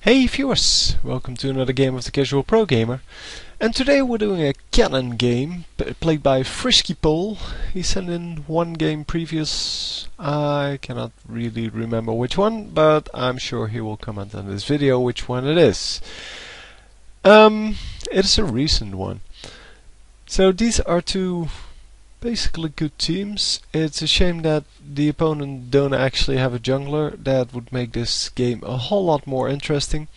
Hey viewers, welcome to another game of the Casual Pro Gamer. And today we're doing a Kennen game played by Frisky Pole. He sent in one game previous. I cannot really remember which one, but I'm sure he will comment on this video which one it is. It's a recent one. So these are two basically good teams. It's a shame that the opponent don't actually have a jungler. That would make this game a whole lot more interesting.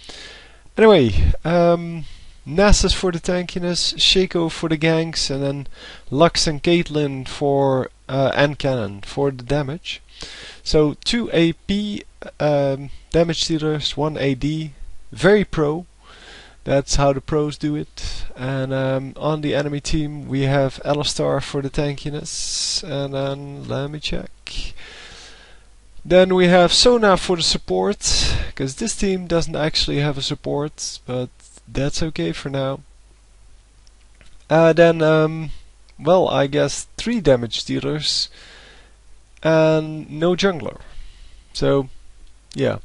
Anyway, Nasus for the tankiness, Shaco for the ganks, and then Lux and Caitlyn for and Kennen for the damage. So 2 AP damage dealers, 1 AD, very pro. That's how the pros do it. And on the enemy team we have Alistar for the tankiness, and then let me check. Then we have Sona for the support, because this team doesn't actually have a support, but that's okay for now. Well, I guess 3 damage dealers and no jungler. So, yeah.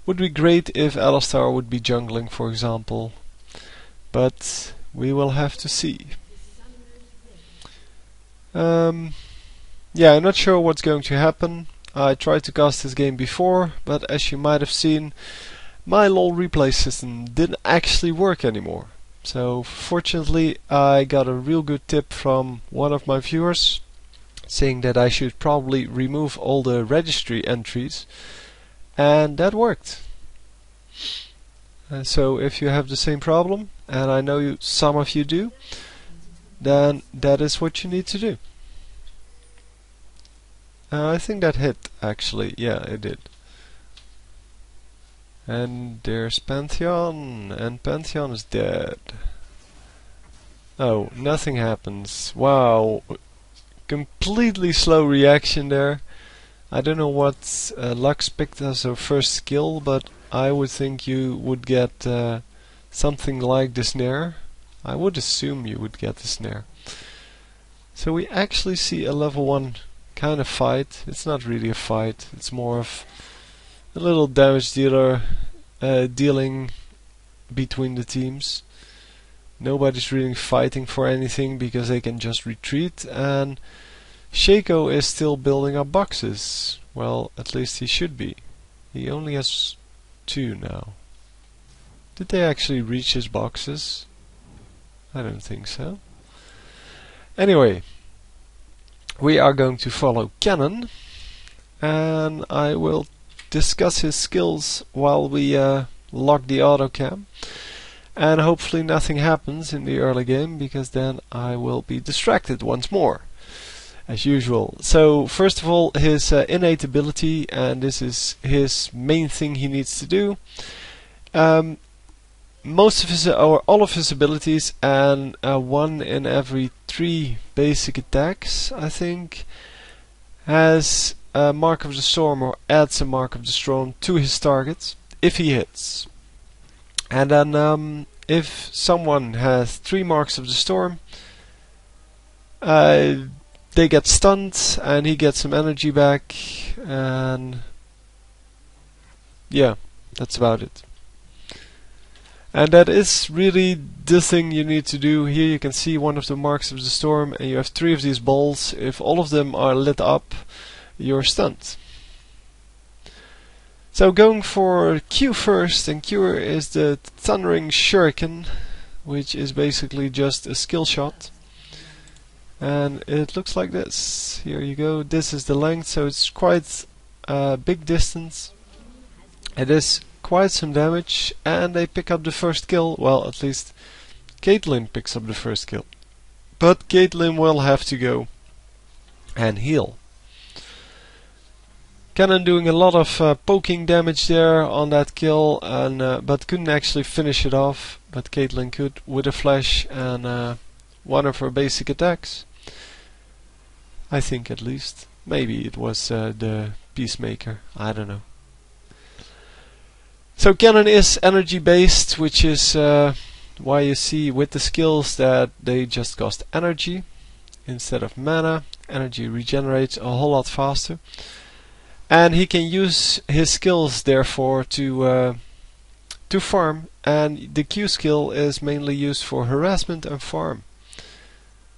Would be great if Alistar would be jungling, for example, but we will have to see. Yeah, I'm not sure what's going to happen. I tried to cast this game before, but as you might have seen, my LoL replay system didn't actually work anymore. So fortunately I got a real good tip from one of my viewers saying that I should probably remove all the registry entries. And that worked. So if you have the same problem, and I know some of you do, then that is what you need to do. I think that hit actually, yeah it did. And there's Pantheon, and Pantheon is dead. Oh, nothing happens. Wow, completely slow reaction there. I don't know what Lux picked as her first skill, but I would think you would get something like the snare. I would assume you would get the snare. So we actually see a level 1 kind of fight. It's not really a fight, it's more of a little damage dealer dealing between the teams. Nobody's really fighting for anything because they can just retreat, and Shaco is still building up boxes. Well, at least he should be. He only has 2 now. Did they actually reach his boxes? I don't think so. Anyway, we are going to follow Kennen, and I will discuss his skills while we lock the auto cam. And hopefully nothing happens in the early game, because then I will be distracted once more, as usual. So first of all, his innate ability, and this is his main thing he needs to do. Most of his, or all of his abilities, and 1 in every 3 basic attacks, I think, has a Mark of the Storm, or adds a Mark of the Storm to his target if he hits. And then if someone has 3 Marks of the Storm, they get stunned and he gets some energy back, and yeah, that's about it. And that is really the thing you need to do. Here you can see one of the Marks of the Storm, and you have 3 of these balls. If all of them are lit up, you're stunned. So going for Q first, and Q is the Thundering Shuriken, which is basically just a skill shot. And it looks like this. Here you go. This is the length, so it's quite a big distance. It is quite some damage, and they pick up the first kill. Well, at least Caitlyn picks up the first kill. But Caitlyn will have to go and heal. Kennen doing a lot of poking damage there on that kill, and but couldn't actually finish it off. But Caitlyn could with a flash and one of her basic attacks. I think, at least. Maybe it was the Peacemaker. I don't know. So Kennen is energy based, which is why you see with the skills that they just cost energy instead of mana. Energy regenerates a whole lot faster. And he can use his skills therefore to to farm, and the Q skill is mainly used for harassment and farm.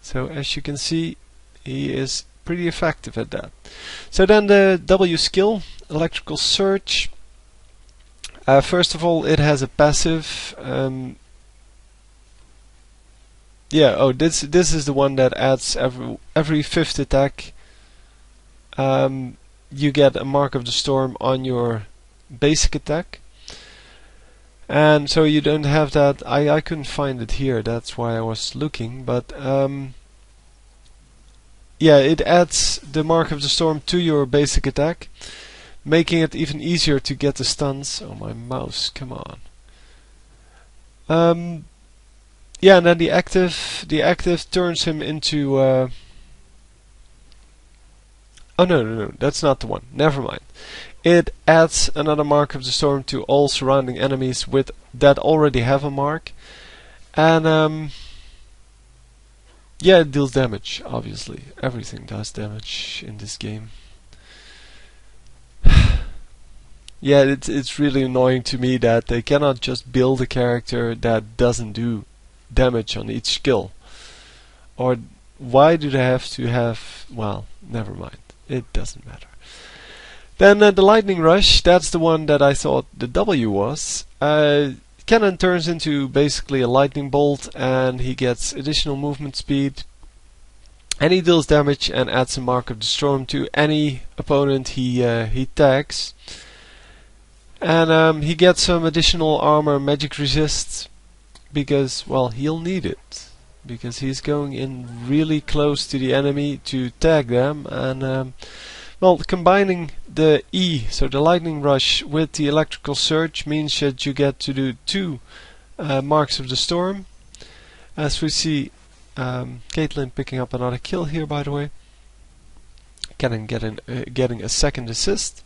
So as you can see, he is pretty effective at that. So then the W skill, Electrical Surge. First of all, it has a passive. This is the one that adds every fifth attack. You get a Mark of the Storm on your basic attack. And so you don't have that. I couldn't find it here, that's why I was looking, but yeah, it adds the Mark of the Storm to your basic attack, making it even easier to get the stuns. Oh, my mouse, come on. Yeah, and then the active turns him into oh no, that's not the one. Never mind. It adds another Mark of the Storm to all surrounding enemies with that already have a mark. And yeah, it deals damage, obviously. Everything does damage in this game. Yeah, it's really annoying to me that they cannot just build a character that doesn't do damage on each skill. Or why do they have to have... well, never mind. It doesn't matter. Then the Lightning Rush, that's the one that I thought the W was. Kennen turns into basically a lightning bolt, and he gets additional movement speed. And he deals damage and adds a Mark of the Storm to any opponent he tags. And he gets some additional armor, magic resist, because, well, he'll need it. Because he's going in really close to the enemy to tag them, and well, combining the E, so the Lightning Rush, with the Electrical Surge means that you get to do 2 Marks of the Storm. As we see, Caitlyn picking up another kill here, by the way. Kennen getting a second assist.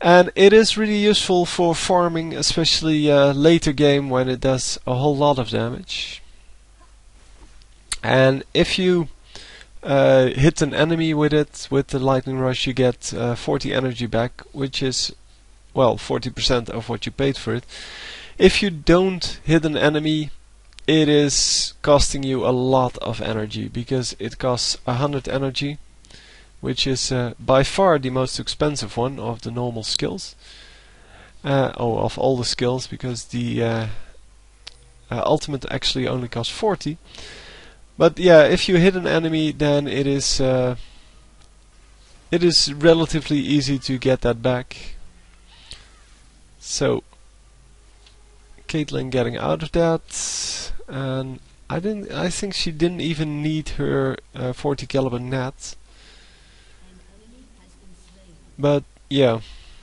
And it is really useful for farming, especially later game when it does a whole lot of damage. And if you hit an enemy with it, with the Lightning Rush, you get 40 energy back, which is, well, 40% of what you paid for it. If you don't hit an enemy, it is costing you a lot of energy, because it costs 100 energy, which is by far the most expensive one of the normal skills. Of all the skills, because the ultimate actually only costs 40. But yeah, if you hit an enemy, then it is relatively easy to get that back. So Caitlyn getting out of that, and I think she didn't even need her 40 caliber net. But yeah,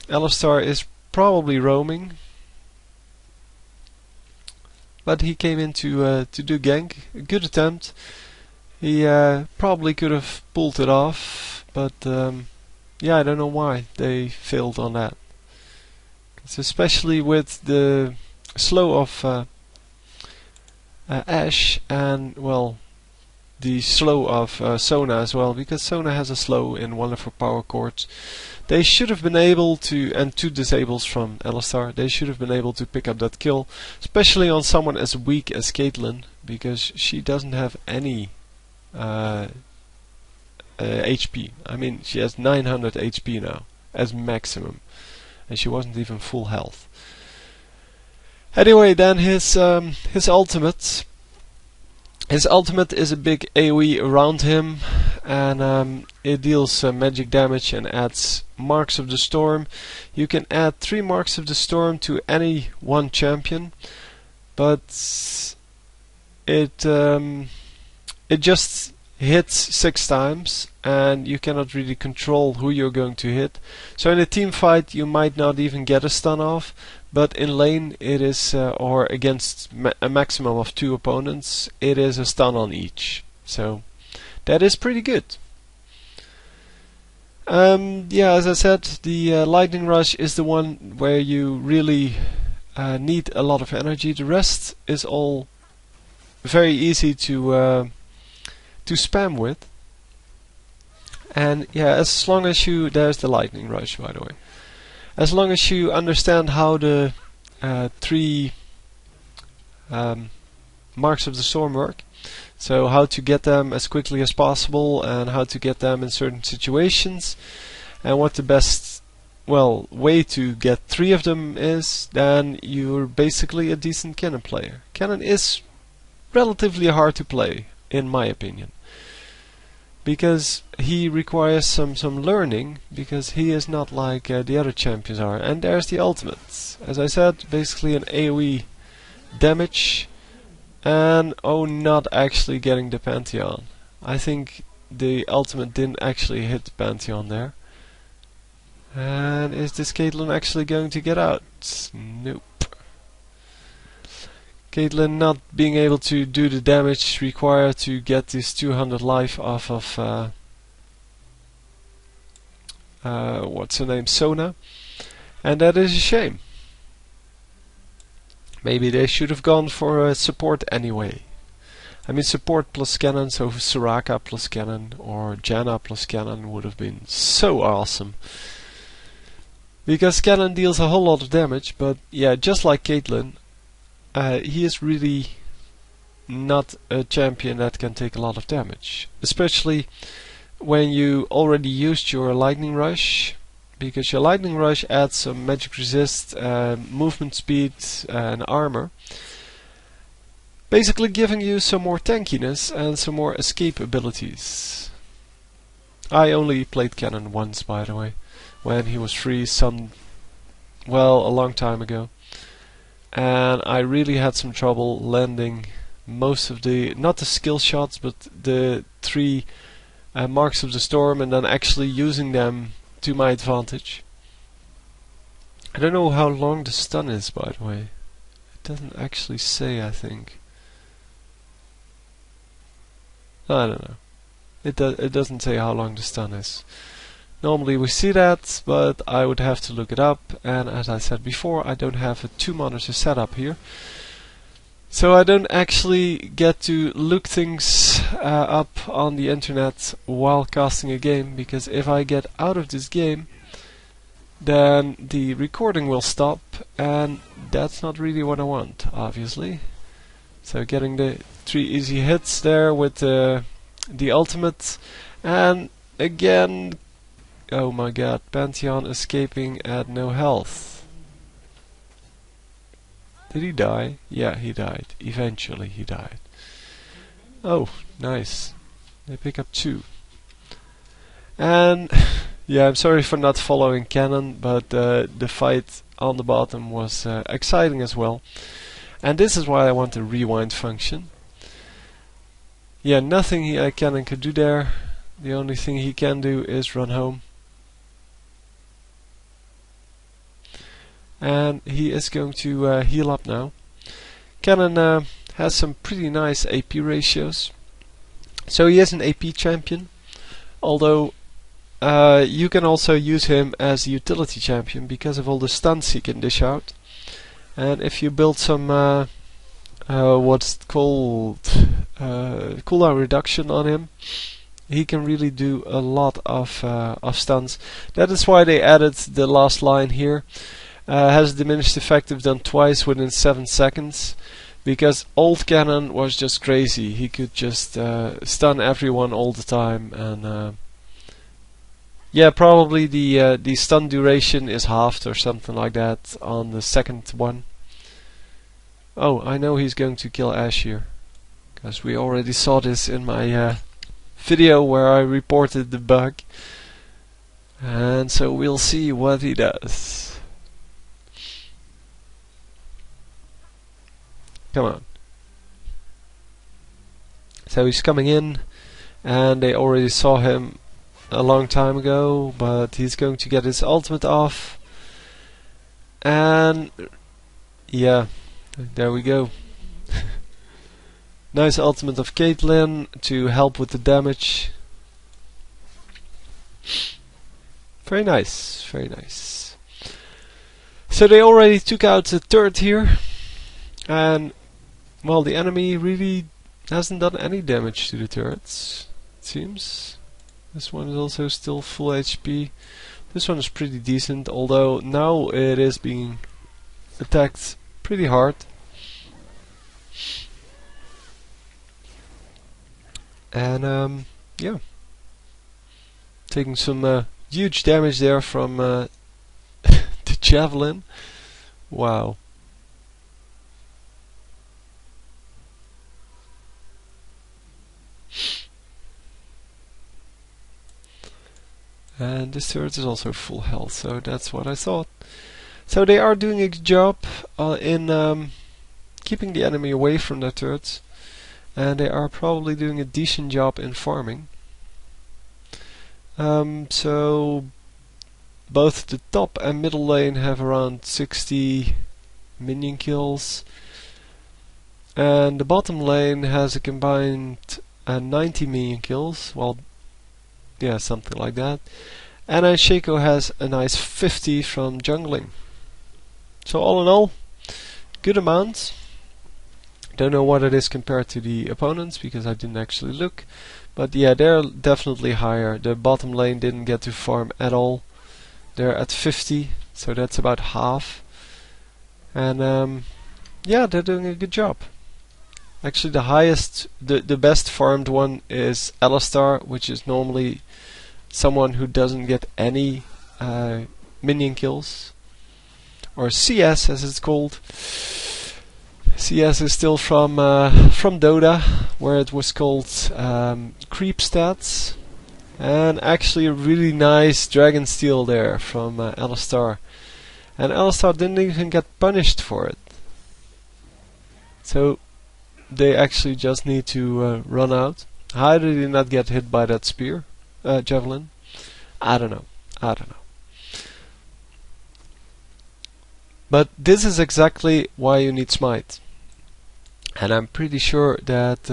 Alistar is probably roaming. But he came in to do gank. A good attempt. He probably could have pulled it off, but yeah, I don't know why they failed on that. It's especially with the slow of Ashe, and, well, the slow of Sona as well, because Sona has a slow in one of her power chords. They should have been able to, and 2 disables from Alistar, they should have been able to pick up that kill, especially on someone as weak as Caitlyn, because she doesn't have any HP. I mean, she has 900 HP now, as maximum, and she wasn't even full health. Anyway, then his ultimate. His ultimate is a big AoE around him, and it deals magic damage and adds Marks of the Storm. You can add 3 Marks of the Storm to any one champion, but it just hits 6 times, and you cannot really control who you're going to hit. So in a team fight you might not even get a stun off, but in lane it is, or against a maximum of 2 opponents, it is a stun on each. So that is pretty good. Yeah, as I said, the Lightning Rush is the one where you really need a lot of energy. The rest is all very easy to spam with. And yeah, as long as you, there's the Lightning Rush, by the way. As long as you understand how the three marks of the storm work. So how to get them as quickly as possible, and how to get them in certain situations, and what the best way to get 3 of them is, then you're basically a decent Kennen player. Kennen is relatively hard to play, in my opinion, because he requires some learning, because he is not like the other champions are. And there's the ultimate. As I said, basically an AoE damage, and not actually getting the Pantheon. I think the ultimate didn't actually hit the Pantheon there. And is this Caitlyn actually going to get out? Nope. Caitlyn not being able to do the damage required to get this 200 life off of what's her name, Sona, and that is a shame. Maybe they should have gone for support anyway. I mean, support plus Kennen, so Soraka plus Kennen or Janna plus Kennen would have been so awesome. Because Kennen deals a whole lot of damage, but yeah, just like Caitlyn, he is really not a champion that can take a lot of damage. Especially when you already used your Lightning Rush, because your Lightning Rush adds some magic resist, movement speed and armor. Basically giving you some more tankiness and some more escape abilities. I only played Kennen once, by the way, when he was free a long time ago. And I really had some trouble landing most of not the skill shots, but the 3 marks of the storm, and then actually using them to my advantage. I don't know how long the stun is, by the way. It doesn't actually say, I think. I don't know. It doesn't say how long the stun is. Normally we see that, but I would have to look it up, and as I said before, I don't have a 2-monitor setup here. So I don't actually get to look things up on the internet while casting a game, because if I get out of this game, then the recording will stop, and that's not really what I want, obviously. So getting the 3 easy hits there with the ultimate, and again, oh my god, Pantheon escaping at no health. Did he die? Yeah, he died. Eventually he died. Oh, nice. They pick up 2. And yeah, I'm sorry for not following Kennen, but the fight on the bottom was exciting as well. And this is why I want the rewind function. Yeah, nothing Kennen could do there. The only thing he can do is run home. And he is going to heal up now. Kennen has some pretty nice AP ratios. So he is an AP champion. Although you can also use him as a utility champion because of all the stunts he can dish out. And if you build some what's called cooldown reduction on him, he can really do a lot of stunts. That is why they added the last line here. Has a diminished effective done twice within 7 seconds, because old Kennen was just crazy. He could just stun everyone all the time, and yeah, probably the stun duration is halved or something like that on the second one. Oh, I know he's going to kill Ashe here, because we already saw this in my video where I reported the bug, and so we'll see what he does. Come on. So he's coming in, and they already saw him a long time ago, but he's going to get his ultimate off. And yeah, there we go. Nice ultimate of Caitlyn to help with the damage. Very nice, very nice. So they already took out the turret here, and well, the enemy really hasn't done any damage to the turrets, it seems. This one is also still full HP. This one is pretty decent, although now it is being attacked pretty hard. And yeah, taking some huge damage there from the javelin. Wow. And this turret is also full health, so that's what I thought. So they are doing a good job in keeping the enemy away from their turrets, and they are probably doing a decent job in farming. So both the top and middle lane have around 60 minion kills, and the bottom lane has a combined 90 minion kills. Well, yeah, something like that. And Shaco has a nice 50 from jungling. So all in all, good amount. Don't know what it is compared to the opponents because I didn't actually look. But yeah, they're definitely higher. The bottom lane didn't get to farm at all. They're at 50, so that's about half. And yeah, they're doing a good job. Actually, the highest, the best farmed one is Alistar, which is normally someone who doesn't get any minion kills, or CS as it's called. CS is still from Dota, where it was called creep stats, and actually a really nice dragon steel there from Alistar, and Alistar didn't even get punished for it. So they actually just need to run out. How did he not get hit by that spear? Javelin? I don't know. But this is exactly why you need smite. And I'm pretty sure that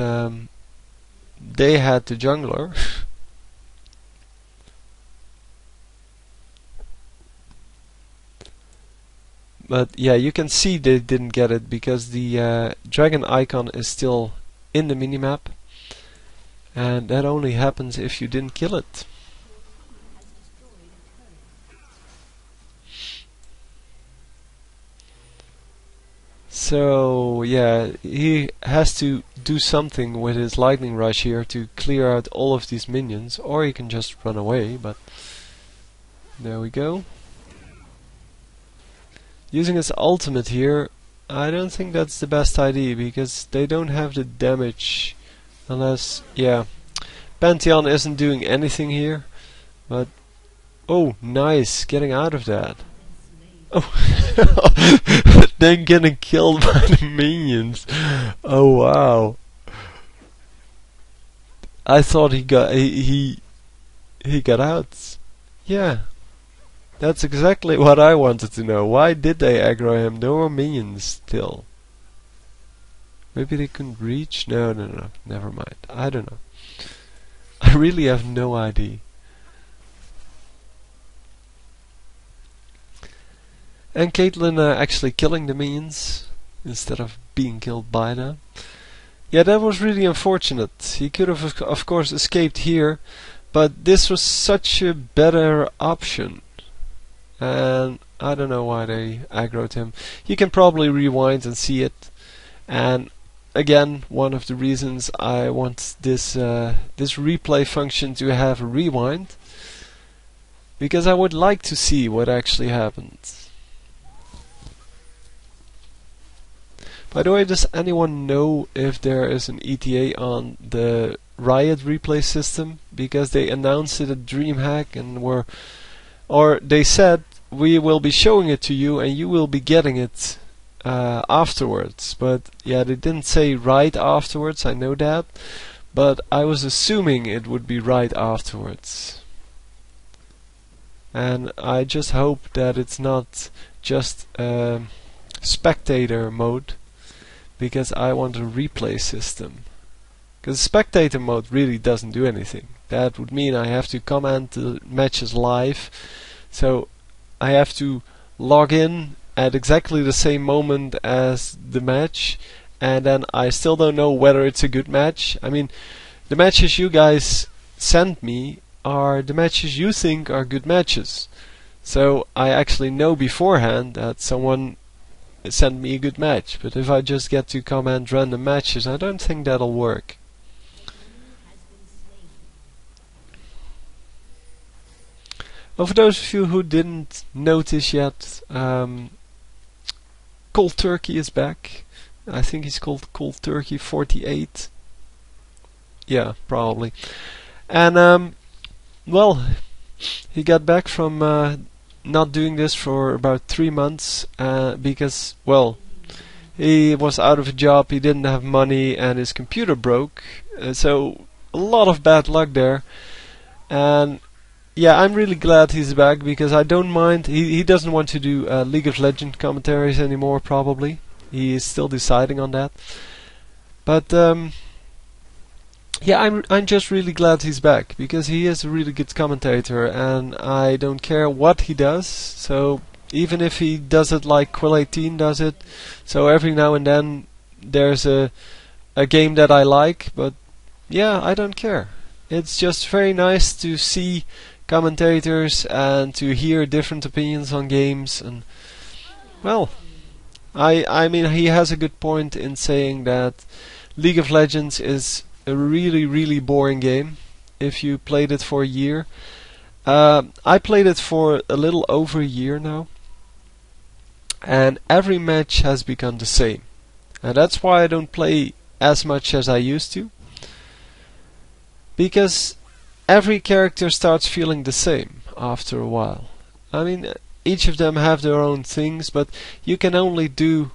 they had the jungler. But yeah, you can see they didn't get it because the dragon icon is still in the minimap. And that only happens if you didn't kill it. So yeah, he has to do something with his lightning rush here to clear out all of these minions, or he can just run away, but there we go. Using his ultimate here, I don't think that's the best idea because they don't have the damage unless, yeah, Pantheon isn't doing anything here, but oh, nice, getting out of that. Oh, then getting killed by the minions. Oh wow! I thought he got he got out. Yeah, that's exactly what I wanted to know. Why did they aggro him? There were minions still. Maybe they couldn't reach. No, never mind. I don't know. I really have no idea. And Caitlyn actually killing the minions instead of being killed by them. Yeah, that was really unfortunate. He could have, of course, escaped here, but this was such a better option. And I don't know why they aggroed him. You can probably rewind and see it. And again, one of the reasons I want this this replay function to have a rewind, because I would like to see what actually happened. By the way, does anyone know if there is an ETA on the Riot replay system? Because they announced it at DreamHack and or they said we will be showing it to you and you will be getting it afterwards. But yeah, they didn't say right afterwards, I know that. But I was assuming it would be right afterwards. And I just hope that it's not just spectator mode, because I want a replay system. Because spectator mode really doesn't do anything. That would mean I have to comment the matches live. So I have to log in at exactly the same moment as the match, and then I still don't know whether it's a good match. I mean, the matches you guys send me are the matches you think are good matches. So I actually know beforehand that someone send me a good match. But if I just get to comment random matches, I don't think that'll work. Well, for those of you who didn't notice yet, Cold Turkey is back. I think he's called Cold Turkey 48. Yeah, probably. And well, he got back from not doing this for about 3 months because, well, he was out of a job, he didn't have money, and his computer broke. So a lot of bad luck there. And yeah, I'm really glad he's back because I don't mind. He doesn't want to do League of Legends commentaries anymore, probably. He is still deciding on that. But yeah, I'm just really glad he's back because he is a really good commentator, and I don't care what he does. So even if he does it like Quill18 does it, so every now and then there's a game that I like, but yeah, I don't care. It's just very nice to see commentators and to hear different opinions on games, and well, I mean, he has a good point in saying that League of Legends is a really boring game if you played it for a year. I played it for a little over a year now, and every match has become the same, and that's why I don't play as much as I used to, because every character starts feeling the same after a while. I mean, each of them have their own things, but you can only do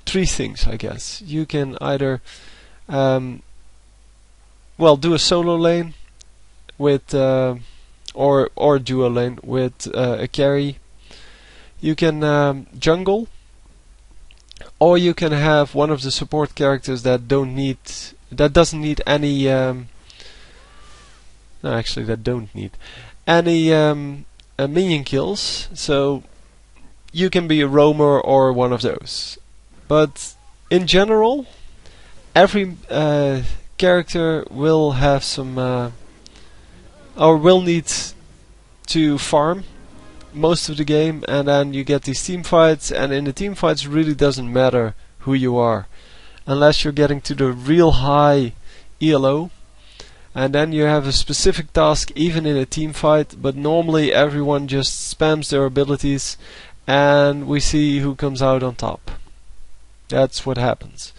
3 things, I guess. You can either well, do a solo lane with or duo lane with a carry. You can jungle, or you can have one of the support characters that doesn't need any no, actually that don't need any minion kills. So you can be a roamer or one of those. But in general, every character will have some or will need to farm most of the game, and then you get these team fights, and in the team fights it really doesn't matter who you are unless you're getting to the real high ELO, and then you have a specific task even in a team fight, but normally everyone just spams their abilities and we see who comes out on top. That's what happens,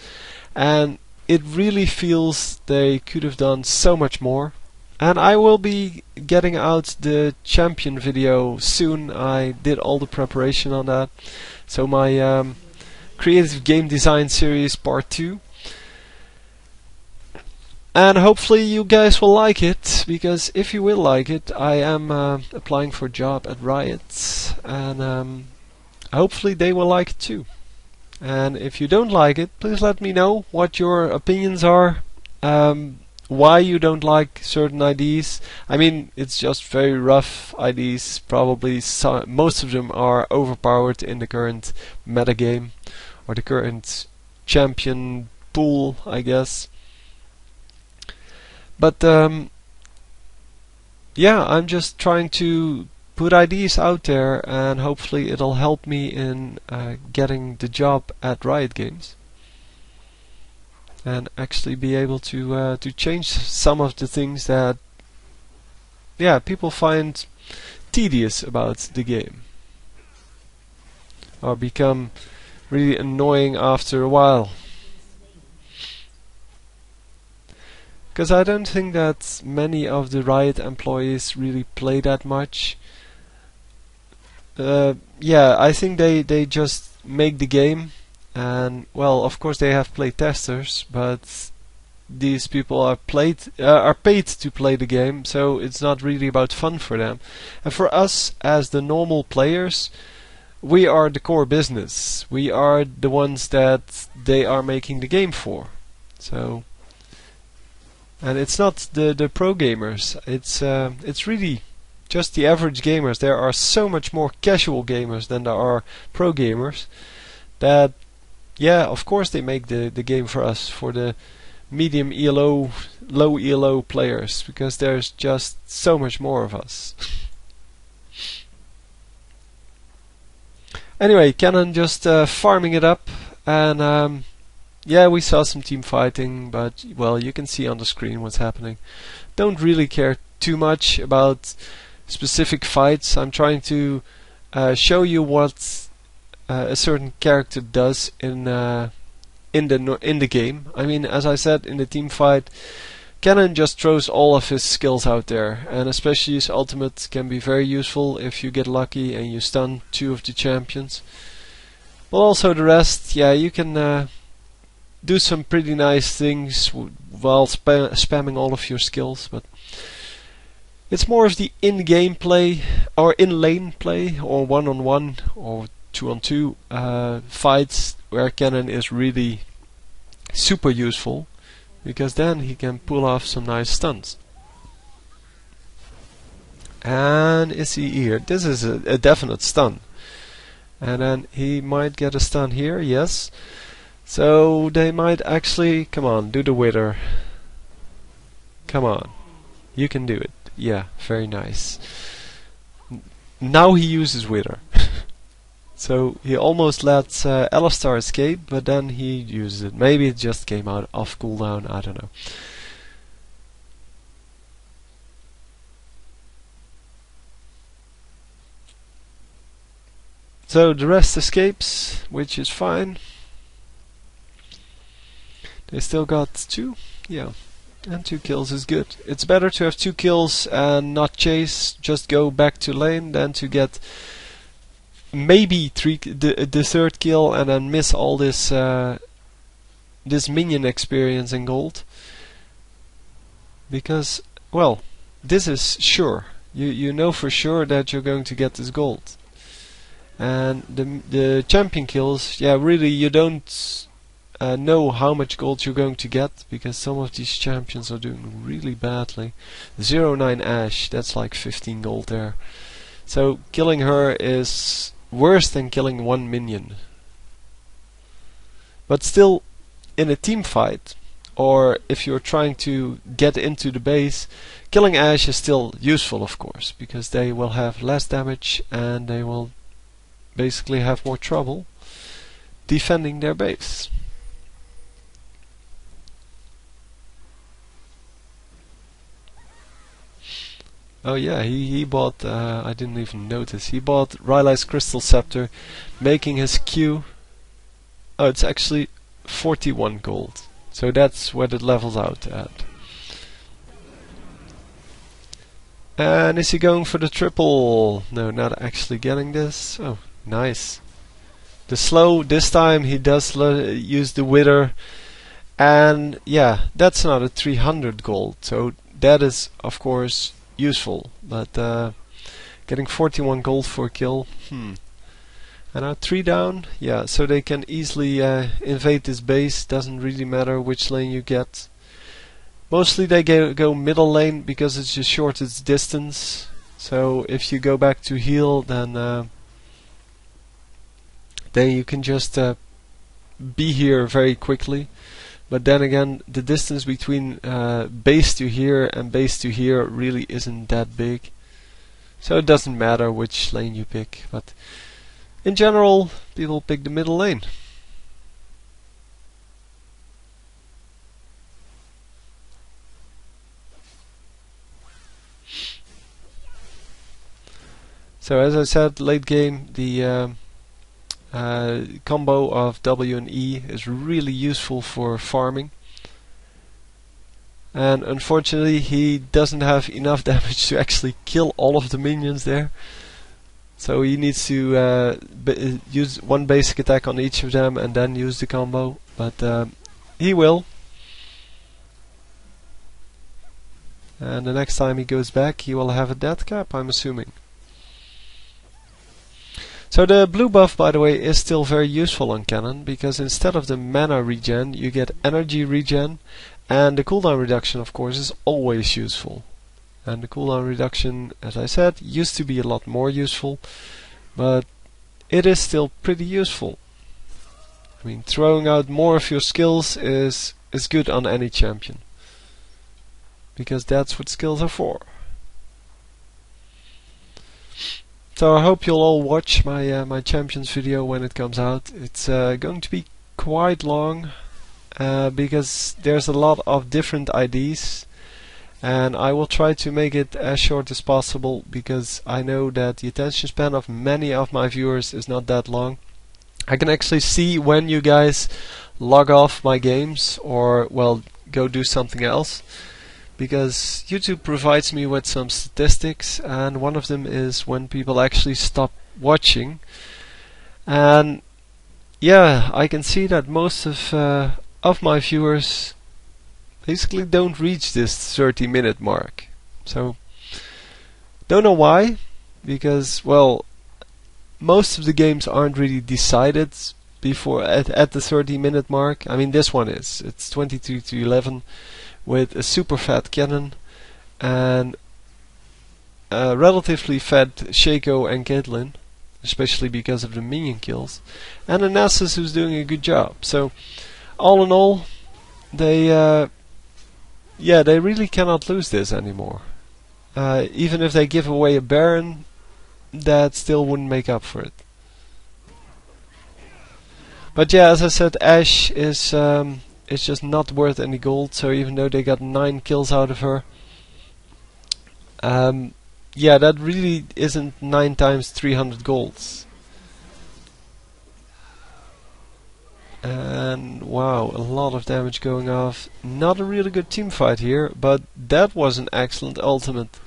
and it really feels they could have done so much more. And I will be getting out the champion video soon. I did all the preparation on that. So my creative game design series part 2. And hopefully you guys will like it, because if you will like it, I am applying for a job at Riot, and hopefully they will like it too. And if you don't like it, please let me know what your opinions are. Why you don't like certain IDs. I mean, it's just very rough IDs. Probably most of them are overpowered in the current metagame, or the current champion pool, I guess. But yeah, I'm just trying to put IDs out there, and hopefully it'll help me in getting the job at Riot Games, and actually be able to change some of the things that, yeah, people find tedious about the game, or become really annoying after a while. Because I don't think that many of the Riot employees really play that much. Yeah, I think they just make the game. And well, of course they have play testers, but these people are paid to play the game, so it's not really about fun for them. And for us, as the normal players, we are the core business. We are the ones that they are making the game for. So, and it's not the pro gamers. It's really just the average gamers. There are so much more casual gamers than there are pro gamers. That, yeah, of course they make the game for us, for the medium ELO, low ELO players, because there's just so much more of us. Anyway, Kennen just farming it up, and yeah, we saw some team fighting, but well, you can see on the screen what's happening. Don't really care too much about specific fights. I'm trying to show you what a certain character does in the game. I mean, as I said, in the team fight, Kennen just throws all of his skills out there, and especially his ultimate can be very useful if you get lucky and you stun two of the champions. But also the rest, yeah, you can do some pretty nice things while spamming all of your skills, but it's more of the in-game play, or in-lane play, or one-on-one, or two-on-two fights where Kennen is really super useful, because then he can pull off some nice stunts. And is he here? This is a definite stun. And then he might get a stun here, yes. So they might actually, come on, do the wither. Come on, you can do it. Yeah, very nice. Now he uses wither. So he almost lets Alistar escape, but then he uses it. Maybe it just came out off cooldown, I don't know. So the rest escapes, which is fine. They still got 2, yeah. And 2 kills is good. It's better to have 2 kills and not chase, just go back to lane, than to get maybe the third kill and then miss all this this minion experience in gold. Because, well, this is sure. You know for sure that you're going to get this gold. And the champion kills, yeah, really you don't know how much gold you're going to get, because some of these champions are doing really badly. 09 Ashe, that's like 15 gold there. So killing her is worse than killing one minion. But still, in a team fight, or if you're trying to get into the base, killing Ashe is still useful, of course, because they will have less damage and they will basically have more trouble defending their base. Oh yeah, he bought, I didn't even notice, he bought Rylai's Crystal Scepter, making his Q, oh, it's actually 41 gold. So that's what it levels out at. And is he going for the triple? No, not actually getting this. Oh, nice. The slow, this time he does use the wither. And yeah, that's another 300 gold. So that is, of course, useful. But getting 41 gold for a kill, And now 3 down. Yeah, so they can easily invade this base. Doesn't really matter which lane you get. Mostly they go middle lane because it's the shortest distance. So if you go back to heal, then you can just be here very quickly. But then again, the distance between base to here and base to here really isn't that big. So it doesn't matter which lane you pick. But in general, people pick the middle lane. So as I said, late game, the combo of W and E is really useful for farming. And unfortunately, he doesn't have enough damage to actually kill all of the minions there. So he needs to use one basic attack on each of them and then use the combo. But he will. And the next time he goes back, he will have a death cap, I'm assuming. So the blue buff, by the way, is still very useful on Kennen, because instead of the mana regen, you get energy regen, and the cooldown reduction, of course, is always useful. And the cooldown reduction, as I said, used to be a lot more useful, but it is still pretty useful. I mean, throwing out more of your skills is good on any champion, because that's what skills are for. So I hope you'll all watch my my champions video when it comes out. It's going to be quite long because there's a lot of different IDs, and I will try to make it as short as possible because I know that the attention span of many of my viewers is not that long. I can actually see when you guys log off my games or, well, go do something else, because YouTube provides me with some statistics, and one of them is when people actually stop watching. And yeah, I can see that most of my viewers basically don't reach this 30-minute mark. So don't know why, because, well, most of the games aren't really decided before at the 30-minute mark. I mean, this one is. It's 23-11 with a super fat Kennen and a relatively fat Shaco and Caitlyn, especially because of the minion kills, and a Nessus who's doing a good job. So all in all, they they really cannot lose this anymore. Even if they give away a Baron, that still wouldn't make up for it. But yeah, as I said, Ashe is just not worth any gold. So even though they got 9 kills out of her, yeah, that really isn't 9 times 300 golds. And wow, a lot of damage going off. Not a really good team fight here, but that was an excellent ultimate.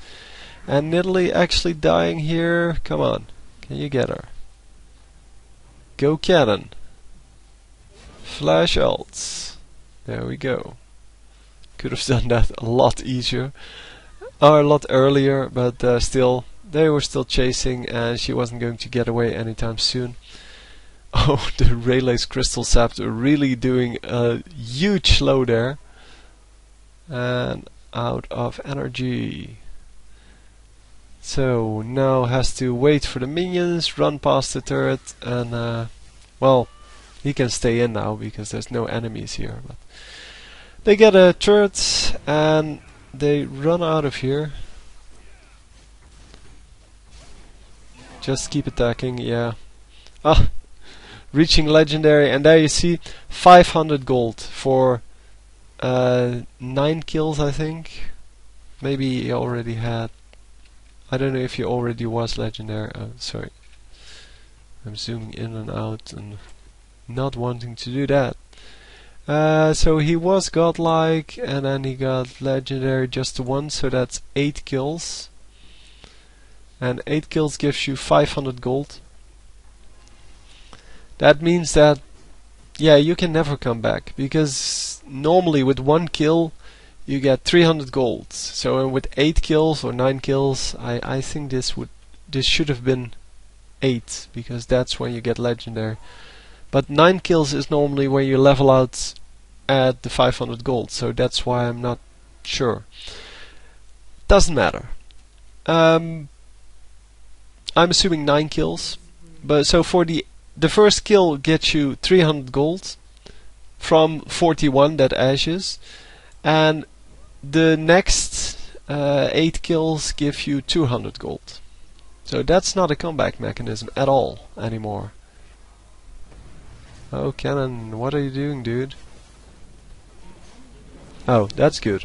And Nidalee actually dying here. Come on, can you get her? Go Kennen. Flash ults. There we go. Could have done that a lot easier. Or a lot earlier, but still, they were still chasing and she wasn't going to get away anytime soon. Oh, the Rayleigh's Crystal Scepter really doing a huge slow there. And out of energy. So now has to wait for the minions, run past the turret, and well, he can stay in now because there's no enemies here. But they get a turret and they run out of here. Just keep attacking, yeah. Ah, reaching legendary, and there you see 500 gold for 9 kills, I think. Maybe he already had. I don't know if he already was legendary. Sorry, I'm zooming in and out and not wanting to do that. So he was godlike, and then he got legendary just the one, so that's 8 kills. And 8 kills gives you 500 gold. That means that, yeah, you can never come back, because normally with 1 kill you get 300 gold. So with 8 kills or 9 kills, I think this should have been 8, because that's when you get legendary. But 9 kills is normally when you level out at the 500 gold, so that's why I'm not sure. Doesn't matter. I'm assuming 9 kills, but so for the first kill gets you 300 gold from 41 that Ashe is, and the next 8 kills give you 200 gold. So that's not a comeback mechanism at all anymore. Oh, Kennen, what are you doing, dude? Oh, that's good.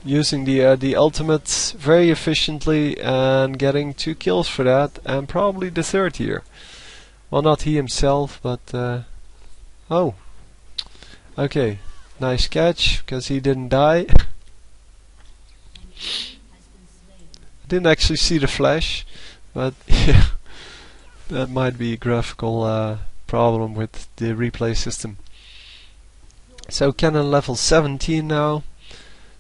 Using the ultimate very efficiently and getting 2 kills for that, and probably the 3rd here. Well, not he himself, but oh, okay, nice catch, because he didn't die. Didn't actually see the flash, but yeah, that might be a graphical problem with the replay system. So Kennen level 17 now.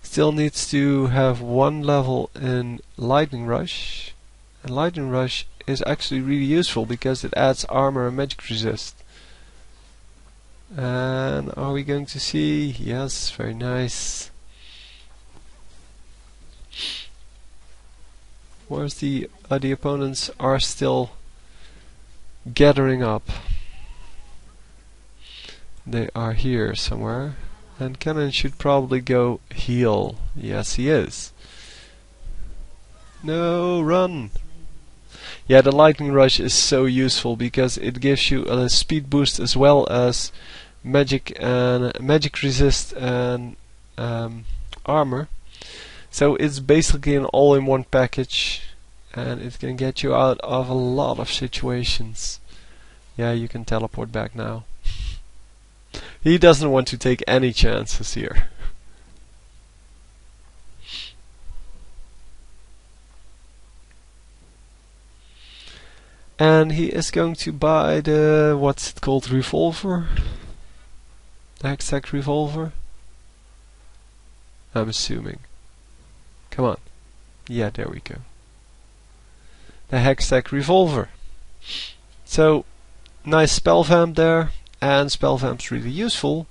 Still needs to have 1 level in Lightning Rush. And Lightning Rush is actually really useful because it adds armor and magic resist. And are we going to see? Yes, very nice. Where's the opponents are still gathering up. They are here somewhere. And Kennen should probably go heal. Yes, he is. No, run! Yeah, the lightning rush is so useful because it gives you a speed boost as well as magic resist and armor. So it's basically an all-in-one package, and it can get you out of a lot of situations. Yeah, you can teleport back now. He doesn't want to take any chances here. And he is going to buy the, what's it called, revolver? The hextech revolver? I'm assuming. Come on. Yeah, there we go. The hextech revolver. So, nice spell vamp there. And spell vamp's really useful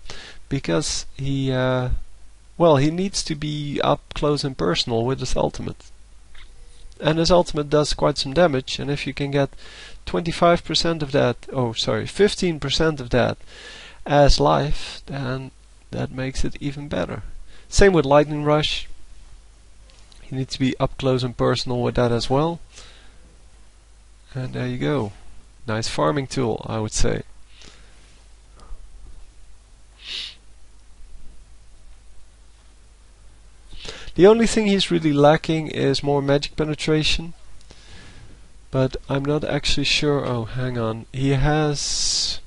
because he, well, he needs to be up close and personal with his ultimate. And his ultimate does quite some damage, and if you can get 25% of that, 15% of that as life, then that makes it even better. Same with Lightning Rush. You need to be up close and personal with that as well. And there you go. Nice farming tool, I would say. The only thing he's really lacking is more magic penetration. But I'm not actually sure. Oh, hang on. He has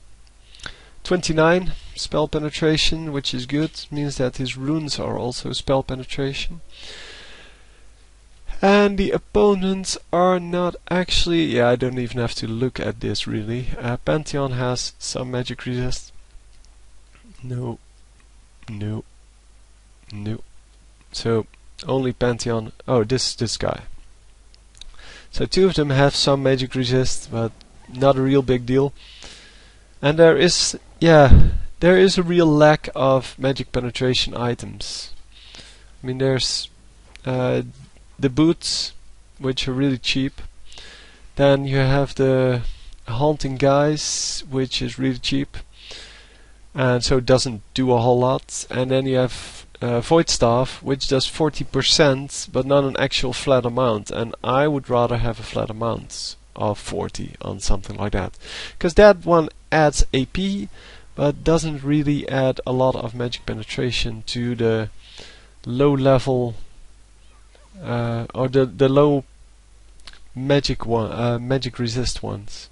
29 spell penetration, which is good. Means that his runes are also spell penetration. And the opponents are not actually... Yeah, I don't even have to look at this really. Pantheon has some magic resist. No. So, only Pantheon... Oh, this guy. So two of them have some magic resist, but not a real big deal. And there is a real lack of magic penetration items. I mean, there's the boots, which are really cheap. Then you have the haunting guys, which is really cheap, and so it doesn't do a whole lot. And then you have Void Staff, which does 40%, but not an actual flat amount. And I would rather have a flat amount of 40 on something like that, because that one adds AP, but doesn't really add a lot of magic penetration to the low level or the low magic magic resist ones.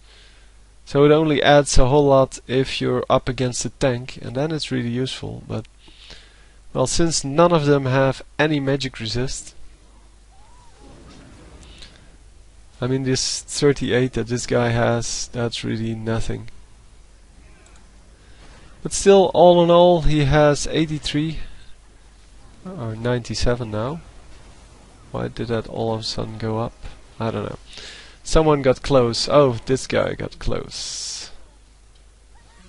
So it only adds a whole lot if you're up against a tank, and then it's really useful. But well, since none of them have any magic resist, I mean, this 38 that this guy has, that's really nothing. But still, all in all, he has 83 or 97 now. Why did that all of a sudden go up? I don't know. Someone got close. Oh, this guy got close.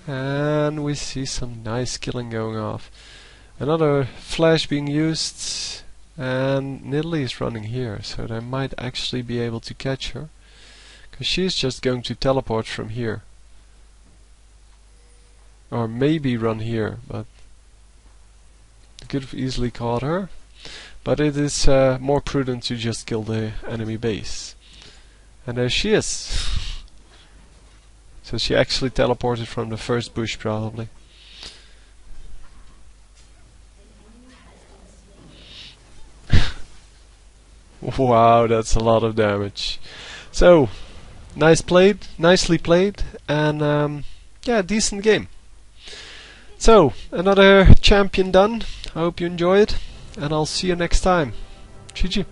And we see some nice killing going off. Another flash being used, and Nidalee is running here, so they might actually be able to catch her, because she's just going to teleport from here. Or maybe run here, but they could have easily caught her. But it is more prudent to just kill the enemy base. And there she is. So she actually teleported from the first bush, probably. Wow, that's a lot of damage. So, nicely played, and yeah, decent game. So, another champion done. I hope you enjoyed, and I'll see you next time. GG.